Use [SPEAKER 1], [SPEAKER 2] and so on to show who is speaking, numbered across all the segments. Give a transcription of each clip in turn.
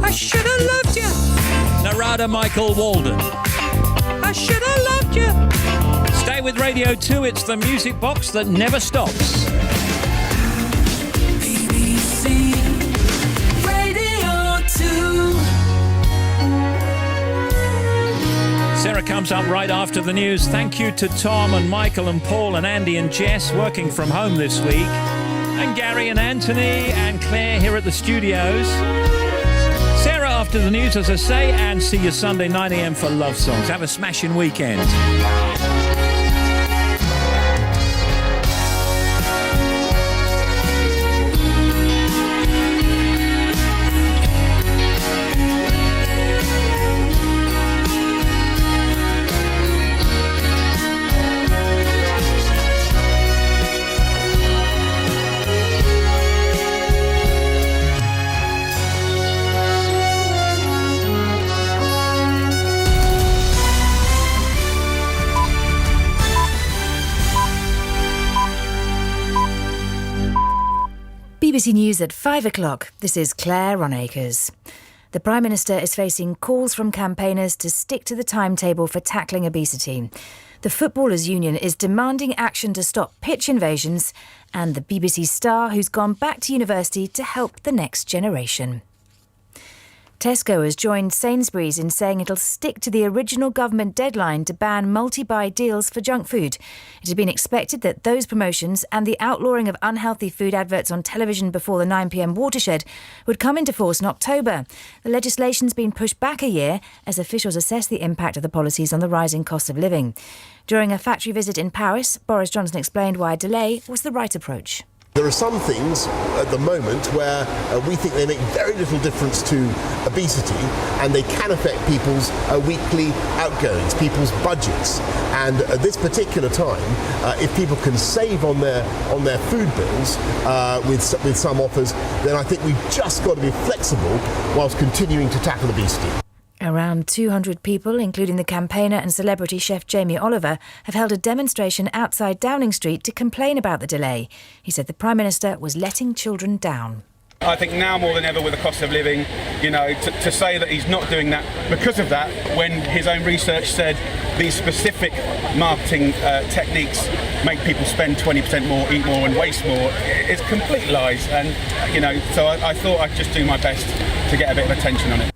[SPEAKER 1] I should have loved you.
[SPEAKER 2] Narada Michael Walden.
[SPEAKER 1] I should have loved you.
[SPEAKER 2] Stay with Radio 2, it's the music box that never stops.
[SPEAKER 1] BBC Radio 2.
[SPEAKER 2] Sarah comes up right after the news. Thank you to Tom and Michael and Paul and Andy and Jess working from home this week. And Gary and Anthony and Claire here at the studios. Sarah after the news, as I say, and see you Sunday 9 a.m. for Love Songs. Have a smashing weekend.
[SPEAKER 3] BBC News at 5 o'clock. This is Claire Ronacres. The Prime Minister is facing calls from campaigners to stick to the timetable for tackling obesity. The Footballers' Union is demanding action to stop pitch invasions, and the BBC star who's gone back to university to help the next generation. Tesco has joined Sainsbury's in saying it'll stick to the original government deadline to ban multi-buy deals for junk food. It had been expected that those promotions and the outlawing of unhealthy food adverts on television before the 9 p.m. watershed would come into force in October. The legislation's been pushed back a year as officials assess the impact of the policies on the rising cost of living. During a factory visit in Paris, Boris Johnson explained why a delay was the right approach.
[SPEAKER 4] There are some things at the moment where we think they make very little difference to obesity, and they can affect people's weekly outgoings, people's budgets. And at this particular time, if people can save on their food bills with some offers, then I think we've just got to be flexible whilst continuing to tackle obesity.
[SPEAKER 3] Around 200 people, including the campaigner and celebrity chef Jamie Oliver, have held a demonstration outside Downing Street to complain about the delay. He said the Prime Minister was letting children down.
[SPEAKER 5] I think now more than ever with the cost of living, to say that he's not doing that because of that, when his own research said these specific marketing techniques make people spend 20% more, eat more and waste more, it's complete lies. And, so I thought I'd just do my best to get a bit of attention on it.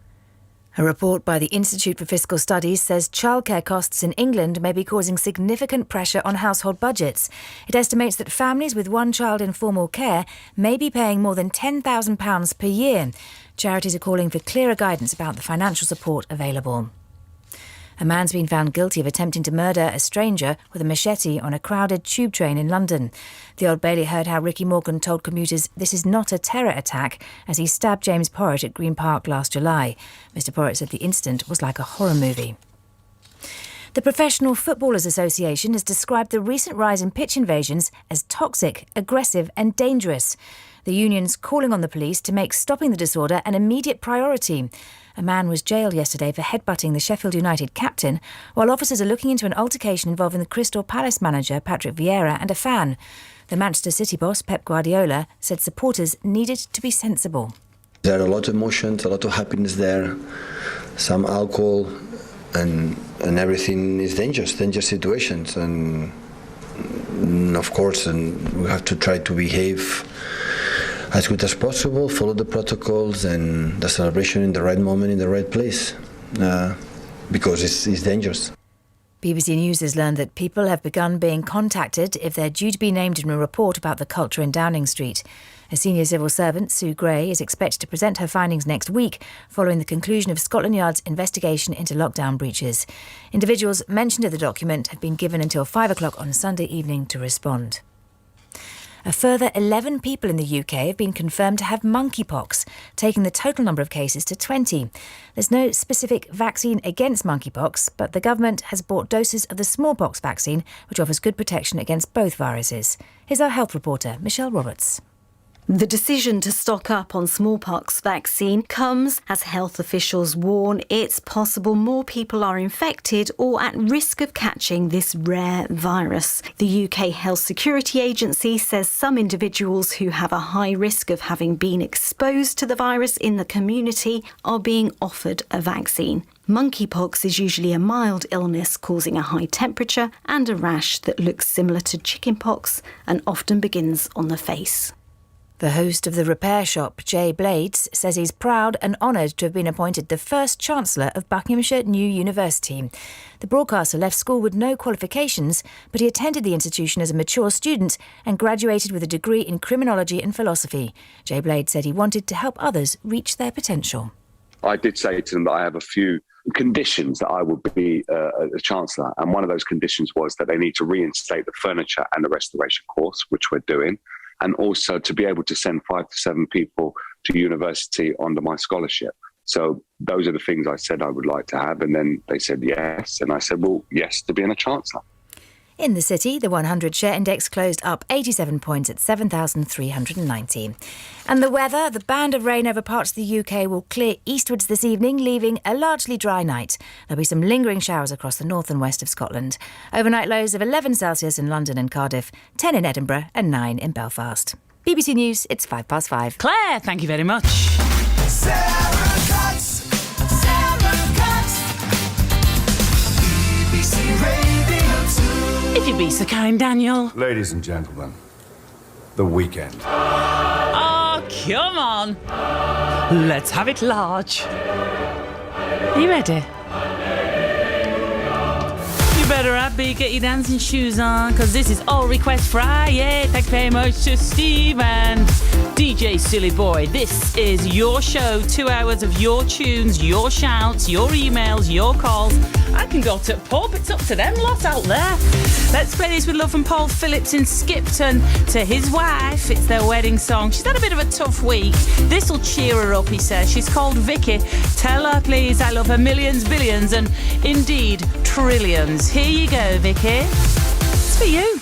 [SPEAKER 3] A report by the Institute for Fiscal Studies says childcare costs in England may be causing significant pressure on household budgets. It estimates that families with one child in formal care may be paying more than £10,000 per year. Charities are calling for clearer guidance about the financial support available. A man's been found guilty of attempting to murder a stranger with a machete on a crowded tube train in London. The Old Bailey heard how Ricky Morgan told commuters this is not a terror attack as he stabbed James Porritt at Green Park last July. Mr Porritt said the incident was like a horror movie. The Professional Footballers Association has described the recent rise in pitch invasions as toxic, aggressive and dangerous. The union's calling on the police to make stopping the disorder an immediate priority. A man was jailed yesterday for headbutting the Sheffield United captain, while officers are looking into an altercation involving the Crystal Palace manager Patrick Vieira and a fan. The Manchester City boss, Pep Guardiola, said supporters needed to be sensible.
[SPEAKER 6] There are a lot of emotions, a lot of happiness there, some alcohol, and everything is dangerous situations. And of course, we have to try to behave as good as possible, follow the protocols and the celebration in the right moment, in the right place, because it's dangerous.
[SPEAKER 3] BBC News has learned that people have begun being contacted if they're due to be named in a report about the culture in Downing Street. A senior civil servant, Sue Gray, is expected to present her findings next week following the conclusion of Scotland Yard's investigation into lockdown breaches. Individuals mentioned in the document have been given until 5 o'clock on Sunday evening to respond. A further 11 people in the UK have been confirmed to have monkeypox, taking the total number of cases to 20. There's no specific vaccine against monkeypox, but the government has bought doses of the smallpox vaccine, which offers good protection against both viruses. Here's our health reporter, Michelle Roberts.
[SPEAKER 7] The decision to stock up on smallpox vaccine comes as health officials warn it's possible more people are infected or at risk of catching this rare virus. The UK Health Security Agency says some individuals who have a high risk of having been exposed to the virus in the community are being offered a vaccine. Monkeypox is usually a mild illness causing a high temperature and a rash that looks similar to chickenpox and often begins on the face.
[SPEAKER 3] The host of the repair shop, Jay Blades, says he's proud and honoured to have been appointed the first Chancellor of Buckinghamshire New University. The broadcaster left school with no qualifications, but he attended the institution as a mature student and graduated with a degree in criminology and philosophy. Jay Blades said he wanted to help others reach their potential.
[SPEAKER 8] I did say to them that I have a few conditions that I would be a Chancellor, and one of those conditions was that they need to reinstate the furniture and the restoration course, which we're doing, and also to be able to send 5 to 7 people to university under my scholarship. So those are the things I said I would like to have, and then they said yes, and I said, well, yes, to being a Chancellor.
[SPEAKER 3] In the city, the 100 share index closed up 87 points at 7,390. And the weather, the band of rain over parts of the UK will clear eastwards this evening, leaving a largely dry night. There'll be some lingering showers across the north and west of Scotland. Overnight lows of 11 Celsius in London and Cardiff, 10 in Edinburgh and 9 in Belfast. BBC News, it's 5:05.
[SPEAKER 1] Claire, thank you very much.
[SPEAKER 9] Sarah Cox. BBC Radio 2.
[SPEAKER 1] If you'd be so kind, Daniel.
[SPEAKER 10] Ladies and gentlemen, the weekend.
[SPEAKER 1] Oh, come on. Let's have it large. Are you ready? You better happy, get your dancing shoes on, because this is All Request Friday. Thanks very much to Steve and DJ Silly Boy. This is your show, 2 hours of your tunes, your shouts, your emails, your calls. I can go to pub, it's up to them lot out there. Let's play this with love from Paul Phillips in Skipton to his wife. It's their wedding song. She's had a bit of a tough week. This'll cheer her up, he says. She's called Vicky. Tell her, please, I love her millions, billions, and indeed trillions. Here you go, Vicky. It's for you.